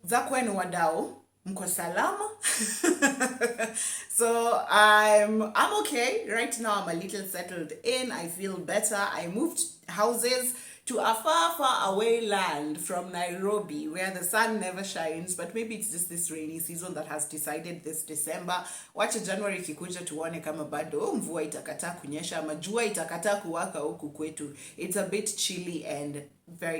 za kwenu wadau, mko salama? So I'm okay right now. I'm a little settled in. I feel better. I moved houses to a far away land from Nairobi where the sun never shines, but maybe it's just this rainy season that has decided this December wacha January kikuja tuone kama bado mvua itakataa kunyesha ama jua itakataa kuwaka huku kwetu. It's a bit chilly and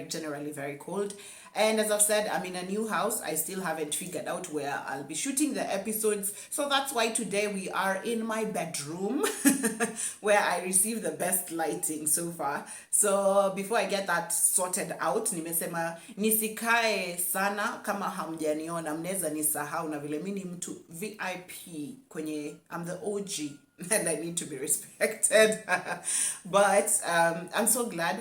generally very cold. And as I've said, I'm in a new house. I still haven't figured out where I'll be shooting the episodes. So that's why today we are in my bedroom where I receive the best lighting so far. So before I get that sorted out, nimesema nisikae sana kama hamjaniona, mneza nisahau na vile mimi mtu VIP kwenye I'm the OG and I need to be respected. But I'm so glad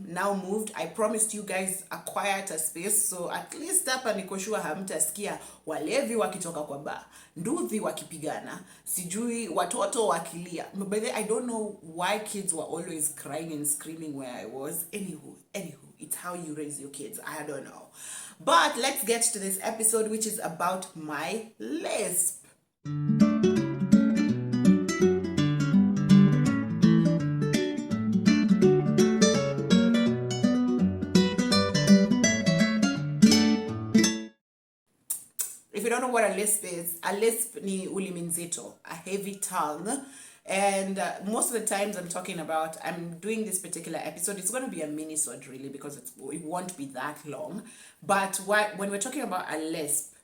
now moved. I promised you guys a quieter space, so at least hapa niko sure hamtasikia walevi wakitoka kwa bar, nduthi wakipigana, sijui watoto wakilia. But I don't know why kids were always crying and screaming where I was. Anywho, it's how you raise your kids. I don't know. But let's get to this episode, which is about my lisp. If you don't know what a lisp ni ulimi nzito, a heavy tongue. And most of the times I'm doing this particular episode, it's going to be a mini-sode really because it won't be that long. But when we're talking about a lisp,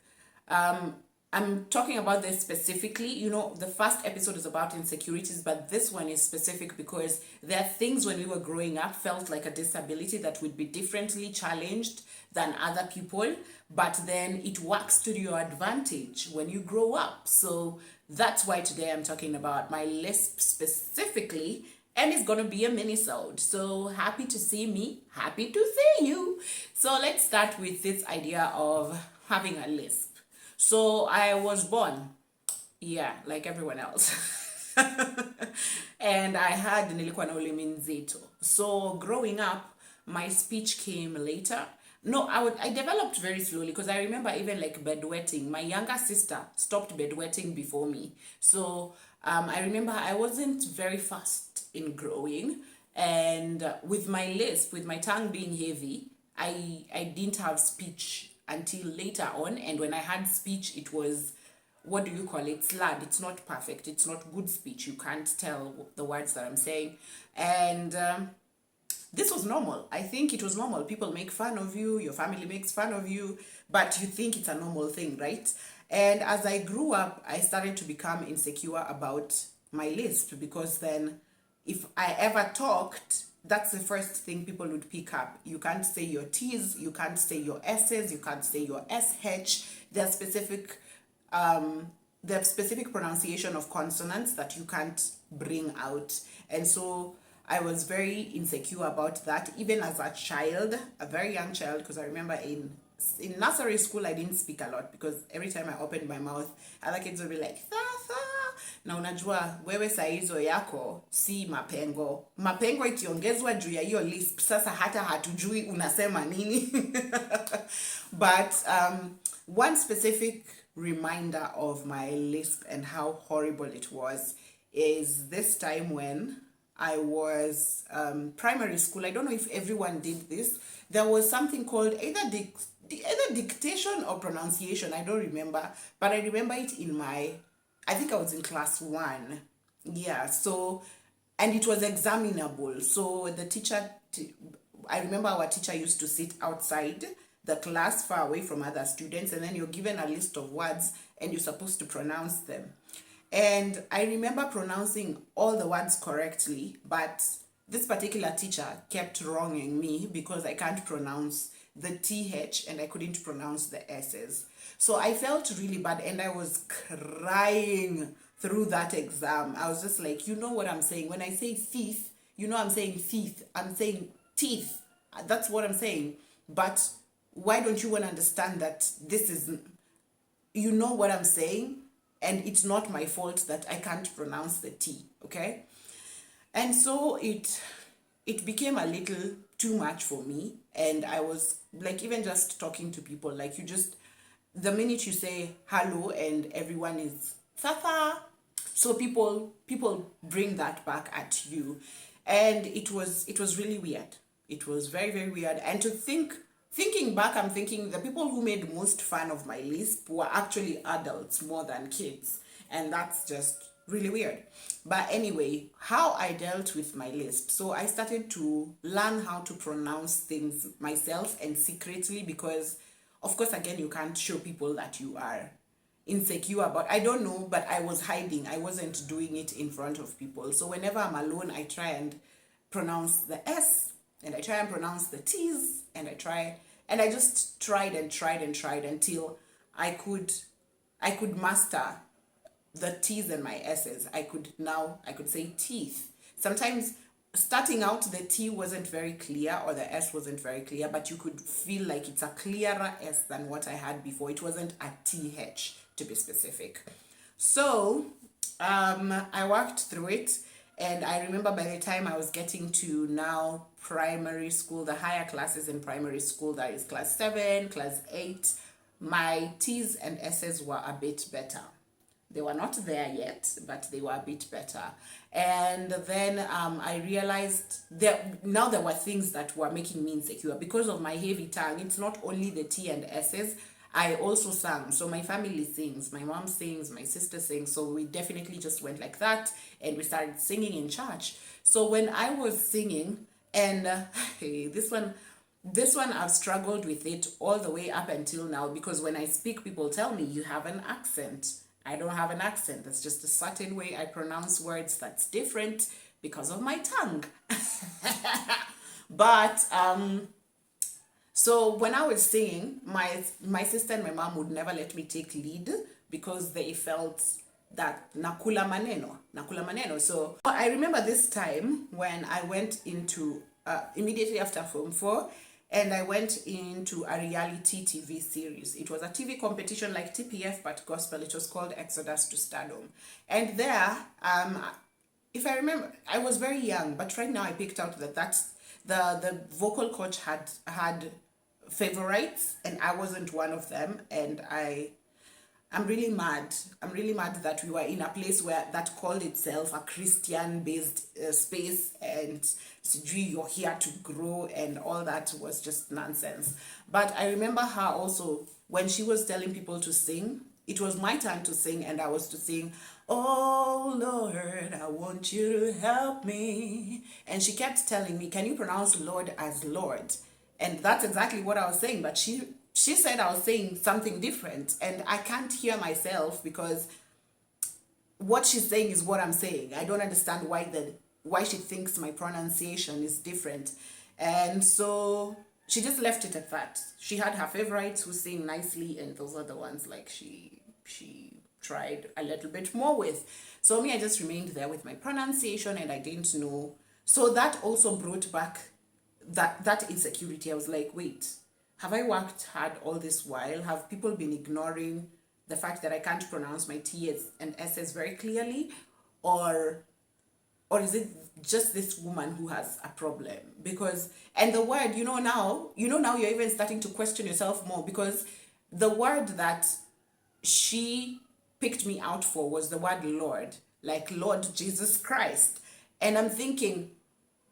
I'm talking about this specifically. You know, the first episode is about insecurities, but this one is specific because there are things when we were growing up felt like a disability that would be differently challenged than other people, but then it works to your advantage when you grow up. So that's why today I'm talking about my lisp specifically, and it's gonna be a mini-sode. So happy to see me, happy to see you. So let's start with this idea of having a lisp. So I was born, like everyone else. And I had nilikuwa na ulimi nzito. So growing up, my speech came later. No, I developed very slowly because I remember even like bedwetting. My younger sister stopped bedwetting before me. So I remember I wasn't very fast in growing. And with my lisp, with my tongue being heavy, I didn't have speech until later on. And when I had speech, it was, what do you call it? Slurred. It's not perfect. It's not good speech. You can't tell the words that I'm saying. And this was normal. I think it was normal. People make fun of you. Your family makes fun of you. But you think it's a normal thing, right? And as I grew up, I started to become insecure about my lisp because then if I ever talked, that's the first thing people would pick up. You can't say your T's, you can't say your S's, you can't say your SH. There's specific pronunciation of consonants that you can't bring out. And so I was very insecure about that, even as a child, a very young child, because I remember in nursery school, I didn't speak a lot because every time I opened my mouth, other kids would be like, Tha. Na unajua, wewe saizo yako, si mapengo. Mapengo ikiongezwa juu ya hiyo lisp, sasa hata hatujui unasema nini. But one specific reminder of my lisp and how horrible it was is this time when I was primary school. I don't know if everyone did this. There was something called either dictation or pronunciation. I don't remember. But I remember it I think I was in class 1. Yeah, so, and it was examinable. So the teacher, I remember our teacher used to sit outside the class far away from other students, and then you're given a list of words and you're supposed to pronounce them. And I remember pronouncing all the words correctly, but this particular teacher kept wronging me because I can't pronounce the TH and I couldn't pronounce the S's. So I felt really bad and I was crying through that exam. I was just like, you know what I'm saying? When I say teeth, you know I'm saying teeth. I'm saying teeth. That's what I'm saying. But why don't you want to understand that this is, you know what I'm saying? And it's not my fault that I can't pronounce the T, okay? And so it became a little too much for me. And I was like, even just talking to people, like the minute you say hello and everyone is Fafa, so people bring that back at you. And it was really weird. It was very, very weird. And thinking back, I'm thinking the people who made most fun of my lisp were actually adults more than kids. And that's just really weird. But anyway, how I dealt with my lisp. So I started to learn how to pronounce things myself and secretly, because of course, again, you can't show people that you are insecure about. I don't know, but I was hiding. I wasn't doing it in front of people. So whenever I'm alone, I try and pronounce the S, and I try and pronounce the T's, and I just tried and tried and tried until I could master the T's and my S's. I could say teeth. Sometimes starting out, the T wasn't very clear or the S wasn't very clear, but you could feel like it's a clearer S than what I had before. It wasn't a TH, to be specific. So I worked through it, and I remember by the time I was getting to now primary school, the higher classes in primary school, that is class 7, class 8, my T's and S's were a bit better. They were not there yet, but they were a bit better. And then I realized that now there were things that were making me insecure because of my heavy tongue. It's not only the T and S's. I also sang. So my family sings. My mom sings. My sister sings. So we definitely just went like that. And we started singing in church. So when I was singing, and hey, this one I've struggled with it all the way up until now, because when I speak, people tell me you have an accent. I don't have an accent. That's just a certain way I pronounce words that's different because of my tongue. But so when I was singing, my sister and my mom would never let me take lead because they felt that nakula maneno. So I remember this time when I went into immediately after Form 4, and I went into a reality TV series. It was a TV competition like TPF, but gospel. It was called Exodus to Stardom. And there, if I remember, I was very young, but right now I picked out that the vocal coach had favorites, and I wasn't one of them. And I'm really mad. I'm really mad that we were in a place where that called itself a Christian-based space, and you're here to grow, and all that was just nonsense. But I remember her also, when she was telling people to sing, it was my turn to sing, and I was to sing, "Oh Lord, I want you to help me." And she kept telling me, "Can you pronounce Lord as Lord?" And that's exactly what I was saying, but she said I was saying something different, and I can't hear myself because what she's saying is what I'm saying. I don't understand why she thinks my pronunciation is different. And so she just left it at that. She had her favorites who sing nicely, and those are the ones like she tried a little bit more with. So me, I just remained there with my pronunciation, and I didn't know. So that also brought back that insecurity. I was like, wait, have I worked hard all this while? Have people been ignoring the fact that I can't pronounce my T's and S's very clearly? Or is it just this woman who has a problem? Because, and the word, now you're even starting to question yourself more, because the word that she picked me out for was the word Lord, like Lord Jesus Christ. And I'm thinking,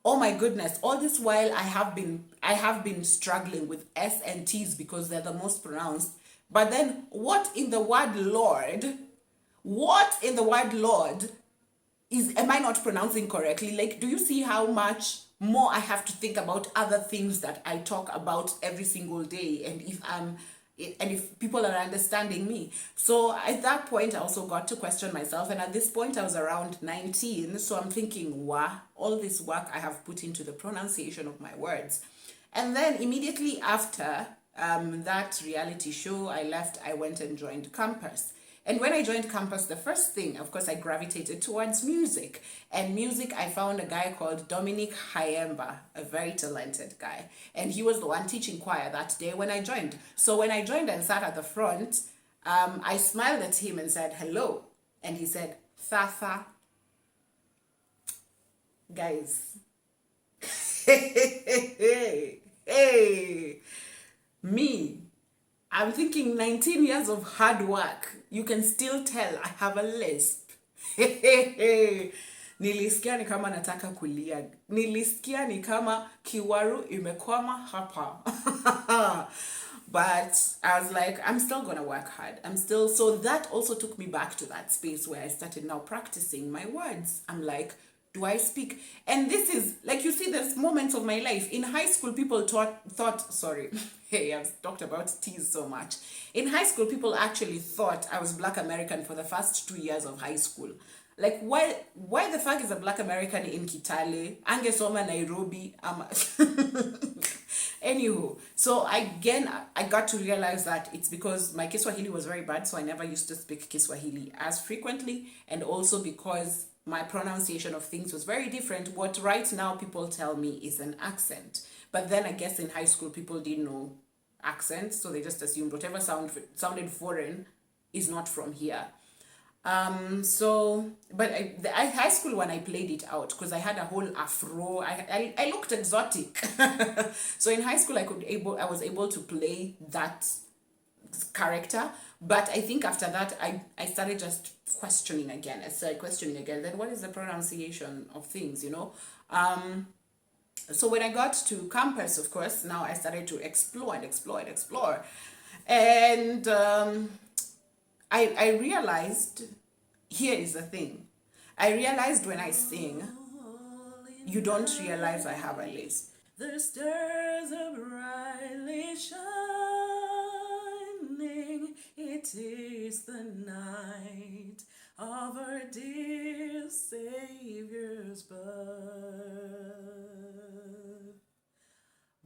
oh my goodness, all this while I have been struggling with S and T's because they're the most pronounced. But then what in the word Lord am I not pronouncing correctly? Like, do you see how much more I have to think about other things that I talk about every single day, and if people are understanding me? So at that point, I also got to question myself. And at this point, I was around 19. So I'm thinking, wow, all this work I have put into the pronunciation of my words. And then immediately after that reality show, I left, I went and joined campus. And when I joined campus, the first thing, of course, I gravitated towards music. And music, I found a guy called Dominic Hayemba, a very talented guy. And he was the one teaching choir that day when I joined. So when I joined and sat at the front, I smiled at him and said, "Hello." And he said, "Thafa." Guys, Hey, me, I'm thinking 19 years of hard work. You can still tell I have a lisp. Nilisikia ni kama nataka kulia. Nilisikia ni kama kiwaru imekwama hapa. But I was like, I'm still gonna work hard. So that also took me back to that space where I started now practicing my words. I'm like, do I speak? And this is, like, you see, there's moments of my life. In high school, people thought, sorry, hey, I've talked about teas so much. In high school, people actually thought I was Black American for the first 2 years of high school. Like, why the fuck is a Black American in Kitale? Angesoma Nairobi. Anywho, so again, I got to realize that it's because my Kiswahili was very bad, so I never used to speak Kiswahili as frequently, and also because my pronunciation of things was very different. What right now people tell me is an accent. But then I guess in high school people didn't know accents, so they just assumed whatever sounded foreign is not from here. But high school, when I played it out, because I had a whole afro, I looked exotic. So in high school, I was able to play that character. But I think after that, I started just questioning again. Then what is the pronunciation of things, you know? So when I got to campus, of course, now I started to explore. And I realized, here is the thing. I realized when I sing, you don't realize I have a lisp. The stars are brightly shining. It is the night of our dear Savior's birth.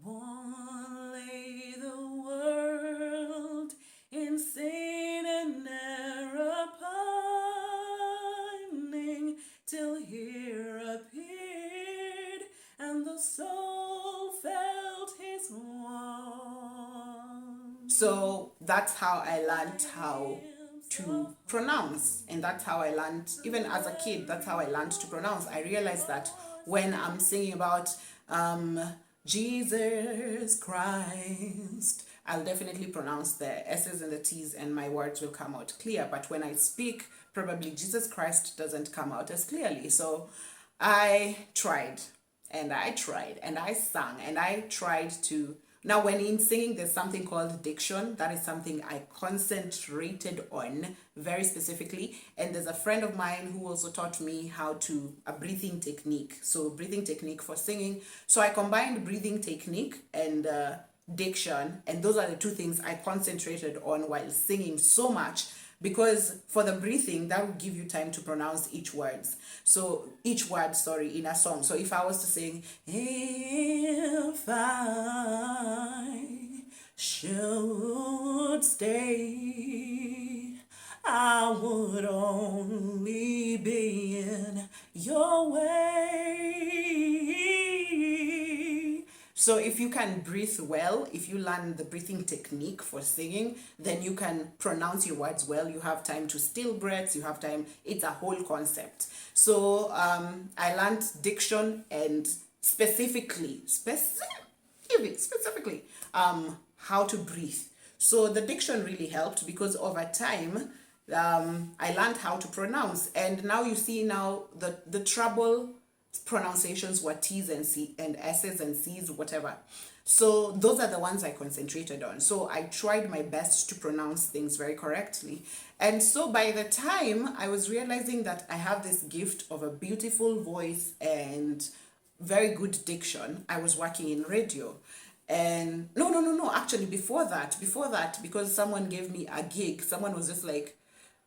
One lay the world in sin and error pining, till here appeared, and the soul felt his warmth. So that's how I learned how to pronounce, and that's how I learned, even as a kid, that's how I learned to pronounce. I realized that when I'm singing about Jesus Christ, I'll definitely pronounce the S's and the T's and my words will come out clear. But when I speak, probably Jesus Christ doesn't come out as clearly. So I tried and I sang and I tried to. Now, when in singing, there's something called diction. That is something I concentrated on very specifically. And there's a friend of mine who also taught me how to, a breathing technique. So breathing technique for singing. So I combined breathing technique and diction. And those are the two things I concentrated on while singing so much. Because for the breathing, that will give you time to pronounce each word in a song. So if I was to sing, if I should stay, I would only be in your way. So if you can breathe well, if you learn the breathing technique for singing, then you can pronounce your words well. You have time to still breaths, you have time, it's a whole concept. So I learned diction and specifically, how to breathe. So the diction really helped because over time, I learned how to pronounce. And now you see the trouble pronunciations were T's and C and S's and C's, whatever. So those are the ones I concentrated on. So I tried my best to pronounce things very correctly. And so by the time I was realizing that I have this gift of a beautiful voice and very good diction, I was working in radio. And no, actually before that, because someone gave me a gig, someone was just like,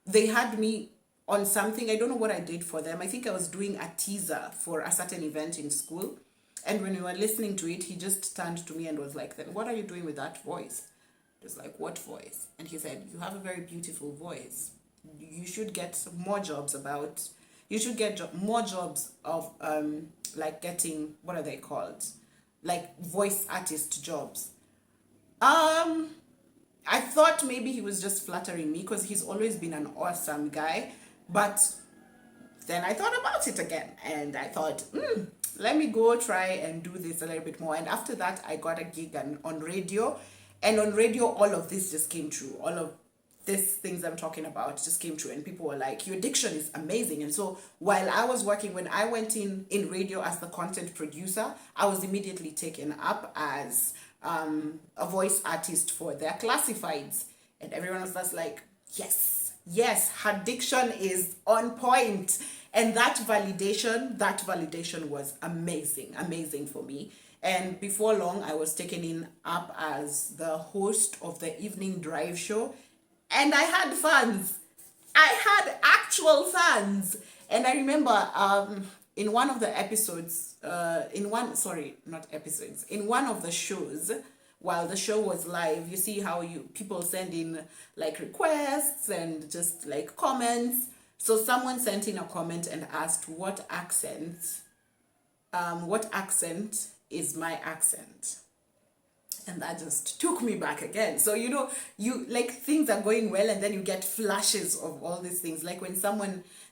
they had me on something. I don't know what I did for them. I think I was doing a teaser for a certain event in school. And when we were listening to it, he just turned to me and was like, then what are you doing with that voice? Just like, what voice? And he said, you have a very beautiful voice. You should get more jobs more jobs of like getting, what are they called? Like voice artist jobs. I thought maybe he was just flattering me because he's always been an awesome guy. But then I thought about it again, and I thought, let me go try and do this a little bit more. And after that, I got a gig on radio, and on radio, all of this just came true. All of these things I'm talking about just came true, and people were like, your diction is amazing. And so while I was working, when I went in radio as the content producer, I was immediately taken up as a voice artist for their classifieds, and everyone was just like, yes, her diction is on point. And that validation was amazing for me. And before long, I was taken in up as the host of the evening drive show, and I had fans. I had actual fans. And I remember in one of the episodes, in one of the shows, while the show was live, you see how people send in like requests and just like comments. So someone sent in a comment and asked what accent is my accent. And that just took me back again. So, you like things are going well, and then you get flashes of all these things. Like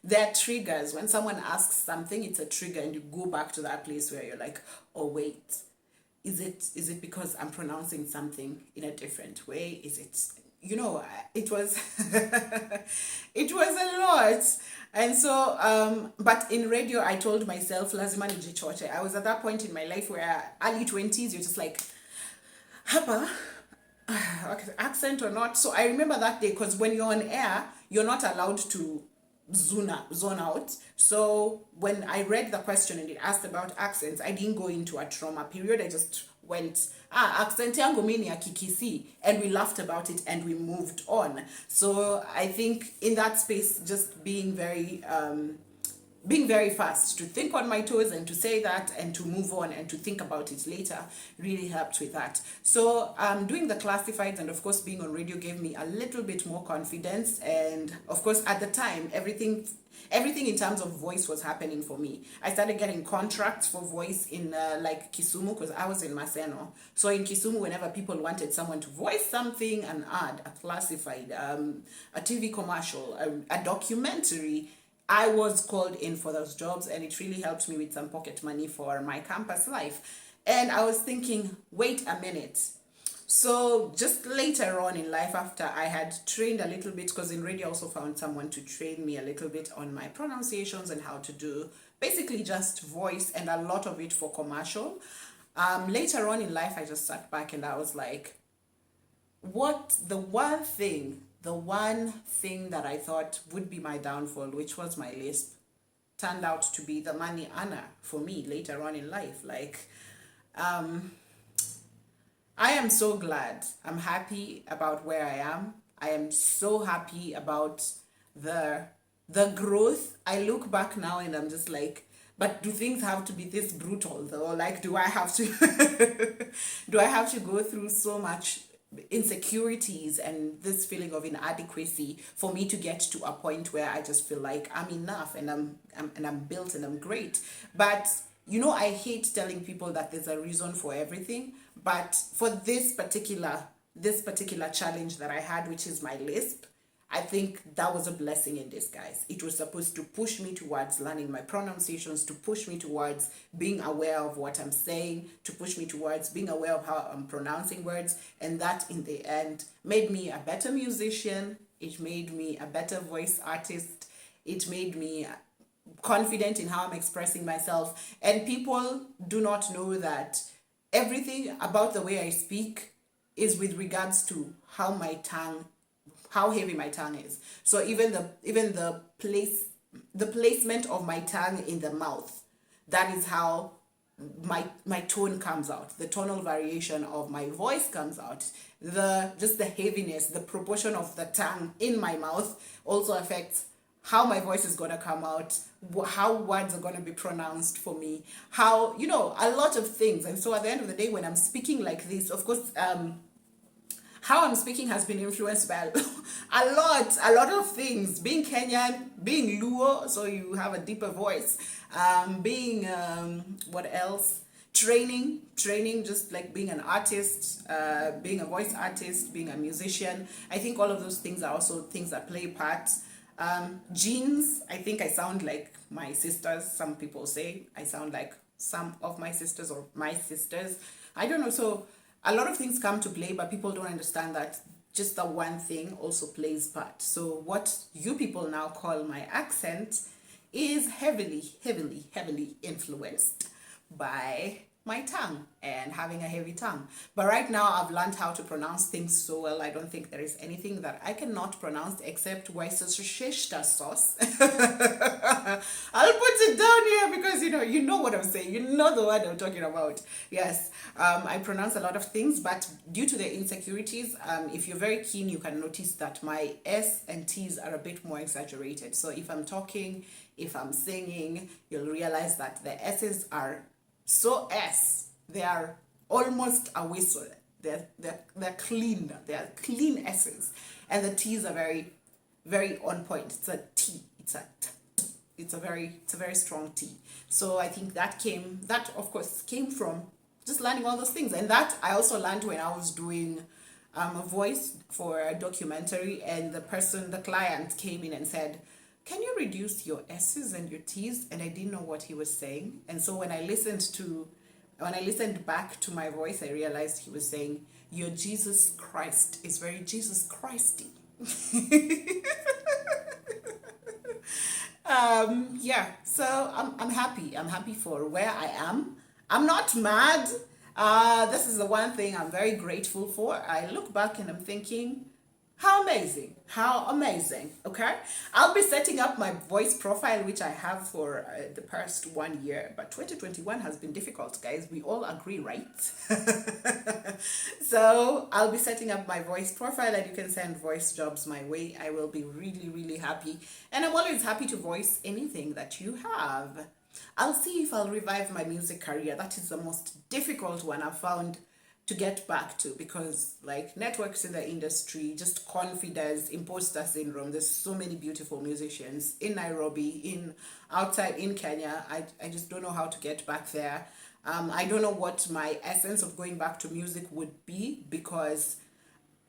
there are triggers. When someone asks something, it's a trigger, and you go back to that place where you're like, oh, wait, is it because I'm pronouncing something in a different way? Is it, it was, it was a lot. And so, but in radio, I told myself, lazima nijichoche. I was at that point in my life where early 20s, you're just like, hapa, accent or not. So I remember that day, because when you're on air, you're not allowed to zone out. So when I read the question and it asked about accents, I didn't go into a trauma period. I just went, accent yangu mini ya Kikisi, and we laughed about it and we moved on. So I think in that space, just being very fast to think on my toes and to say that and to move on and to think about it later really helped with that. So doing the classifieds and of course being on radio gave me a little bit more confidence. And of course at the time, everything in terms of voice was happening for me. I started getting contracts for voice in like Kisumu, because I was in Maseno. So in Kisumu, whenever people wanted someone to voice something, an ad, a classified, a TV commercial, a documentary, I was called in for those jobs, and it really helped me with some pocket money for my campus life. And I was thinking, wait a minute. So just later on in life, after I had trained a little bit, because in radio I also found someone to train me a little bit on my pronunciations and how to do basically just voice, and a lot of it for commercial. Later on in life, I just sat back and I was like, the one thing that I thought would be my downfall, which was my lisp, turned out to be the money earner for me later on in life. Like, I am so glad. I'm happy about where I am. I am so happy about the growth. I look back now and I'm just like, but do things have to be this brutal though? Like, do I have to go through so much insecurities and this feeling of inadequacy for me to get to a point where I just feel like I'm enough and I'm built and I'm great? But I hate telling people that there's a reason for everything, but for this particular challenge that I had, which is my lisp, I think that was a blessing in disguise. It was supposed to push me towards learning my pronunciations, to push me towards being aware of what I'm saying, to push me towards being aware of how I'm pronouncing words. And that in the end made me a better musician. It made me a better voice artist. It made me confident in how I'm expressing myself. And people do not know that everything about the way I speak is with regards to how heavy my tongue is. So even the placement of my tongue in the mouth, that is how my tone comes out. The tonal variation of my voice comes out. Just the heaviness, the proportion of the tongue in my mouth also affects how my voice is going to come out, how words are going to be pronounced for me, how, a lot of things. And so at the end of the day, when I'm speaking like this, of course, how I'm speaking has been influenced by a lot of things. Being Kenyan, being Luo, so you have a deeper voice. Being, what else? Training, just like being an artist, being a voice artist, being a musician. I think all of those things are also things that play part. Genes, I think I sound like my sisters. Some people say I sound like some of my sisters or my sisters. I don't know. So a lot of things come to play, but people don't understand that just the one thing also plays part. So what you people now call my accent is heavily, heavily, heavily influenced by my tongue and having a heavy tongue. But right now I've learned how to pronounce things so well. I don't think there is anything that I cannot pronounce except Worcestershire sauce. I'll put it down here because you know what I'm saying. You know the word I'm talking about. Yes, I pronounce a lot of things, but due to the insecurities, if you're very keen, you can notice that my S and T's are a bit more exaggerated. So if I'm talking, if I'm singing, you'll realize that the S's are so S, they are almost a whistle. They're clean. They are clean S's, and the T's are very, very on point. It's a T. It's a very strong T. So I think that of course came from just learning all those things, and that I also learned when I was doing a voice for a documentary, and the client came in and said, can you reduce your S's and your T's? And I didn't know what he was saying. And so when I listened back to my voice, I realized he was saying, your Jesus Christ is very Jesus Christy. Yeah, so I'm happy. I'm happy for where I am. I'm not mad. This is the one thing I'm very grateful for. I look back and I'm thinking, how amazing, okay? I'll be setting up my voice profile, which I have for the past 1 year, but 2021 has been difficult, guys. We all agree, right? So I'll be setting up my voice profile, and you can send voice jobs my way. I will be really, really happy, and I'm always happy to voice anything that you have. I'll see if I'll revive my music career. That is the most difficult one I've found to get back to, because like networks in the industry, just confidence, imposter syndrome. There's so many beautiful musicians in Nairobi, outside in Kenya. I just don't know how to get back there. I don't know what my essence of going back to music would be, because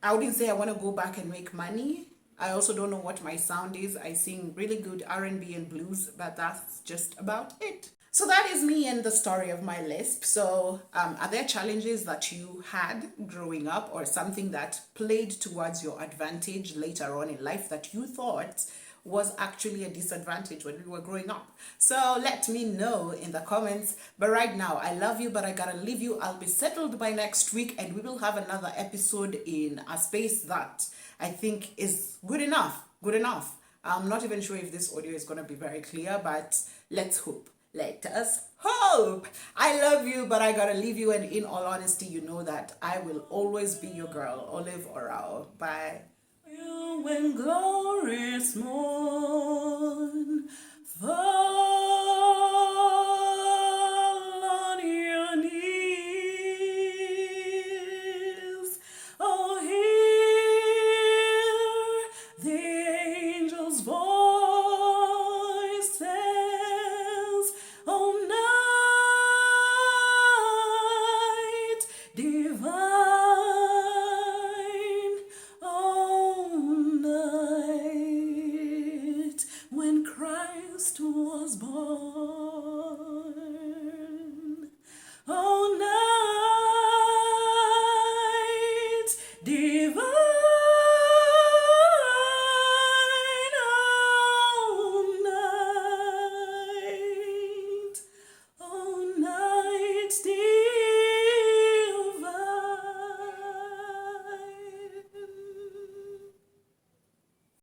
I wouldn't say I want to go back and make money. I also don't know what my sound is. I sing really good R&B and blues, but that's just about it. So that is me and the story of my lisp. So are there challenges that you had growing up, or something that played towards your advantage later on in life that you thought was actually a disadvantage when we were growing up? So let me know in the comments. But right now, I love you, but I gotta leave you. I'll be settled by next week, and we will have another episode in a space that I think is good enough. I'm not even sure if this audio is gonna be very clear, but let's hope. Let us hope. I love you, but I gotta leave you. And in all honesty, you know that I will always be your girl, Olive Orao. Bye. When glorious morn